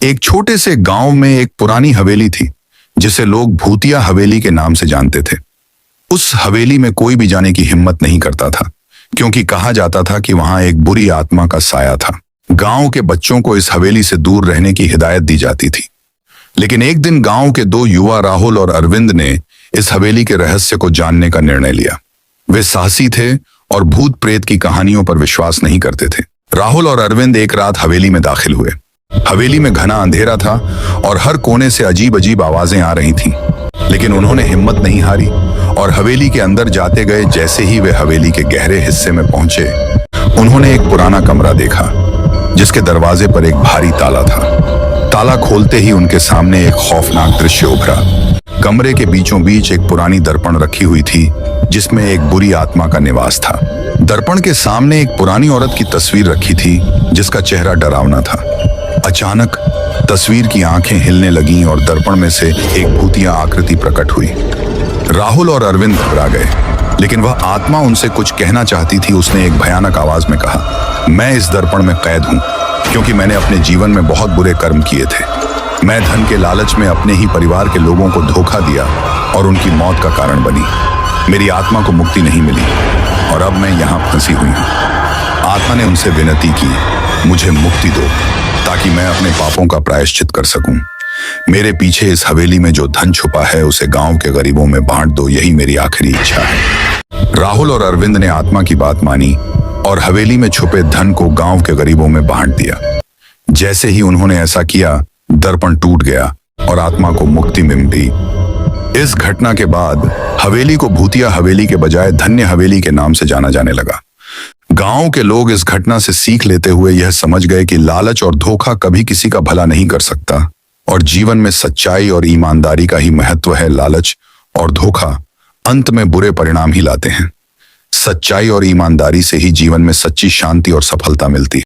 एक छोटे से गांव में एक पुरानी हवेली थी जिसे लोग भूतिया हवेली के नाम से जानते थे। उस हवेली में कोई भी जाने की हिम्मत नहीं करता था, क्योंकि कहा जाता था कि वहां एक बुरी आत्मा का साया था। गांव के बच्चों को इस हवेली से दूर रहने की हिदायत दी जाती थी। लेकिन एक दिन गांव के दो युवा राहुल और अरविंद ने इस हवेली के रहस्य को जानने का निर्णय लिया। वे साहसी थे और भूत प्रेत की कहानियों पर विश्वास नहीं करते थे। राहुल और अरविंद एक रात हवेली में दाखिल हुए। हवेली में घना अंधेरा था और हर कोने से अजीब अजीब आवाजें आ रही थीं। लेकिन उन्होंने हिम्मत नहीं हारी और हवेली के अंदर जाते गए। जैसे ही वे हवेली के गहरे हिस्से में पहुंचे, उन्होंने एक पुराना कमरा देखा जिसके दरवाजे पर एक भारी ताला था। ताला खोलते ही उनके सामने एक खौफनाक दृश्य उभरा। कमरे के बीचों बीच एक पुरानी दर्पण रखी हुई थी जिसमें एक बुरी आत्मा का निवास था। दर्पण के सामने एक पुरानी औरत की तस्वीर रखी थी जिसका चेहरा डरावना था। अचानक तस्वीर की आंखें हिलने लगीं और दर्पण में से एक भूतिया आकृति प्रकट हुई। राहुल और अरविंद घबरा गए, लेकिन वह आत्मा उनसे कुछ कहना चाहती थी। उसने एक भयानक आवाज में कहा, मैं इस दर्पण में कैद हूं क्योंकि मैंने अपने जीवन में बहुत बुरे कर्म किए थे। मैं धन के लालच में अपने ही परिवार के लोगों को धोखा दिया और उनकी मौत का कारण बनी। मेरी आत्मा को मुक्ति नहीं मिली और अब मैं यहाँ फंसी हुई हूँ। आत्मा ने उनसे विनती की, मुझे मुक्ति दो ताकि मैं अपने पापों का प्रायश्चित कर सकूं। मेरे पीछे इस हवेली में जो धन छुपा है उसे गांव के गरीबों में बांट दो, यही मेरी आखिरी इच्छा है। राहुल और अरविंद ने आत्मा की बात मानी और हवेली में छुपे धन को गांव के गरीबों में बांट दिया। जैसे ही उन्होंने ऐसा किया, दर्पण टूट गया और आत्मा को मुक्ति मिली। इस घटना के बाद हवेली को भूतिया हवेली के बजाय धन्य हवेली के नाम से जाना जाने लगा। गांव के लोग इस घटना से सीख लेते हुए यह समझ गए कि लालच और धोखा कभी किसी का भला नहीं कर सकता और जीवन में सच्चाई और ईमानदारी का ही महत्व है। लालच और धोखा अंत में बुरे परिणाम ही लाते हैं। सच्चाई और ईमानदारी से ही जीवन में सच्ची शांति और सफलता मिलती है।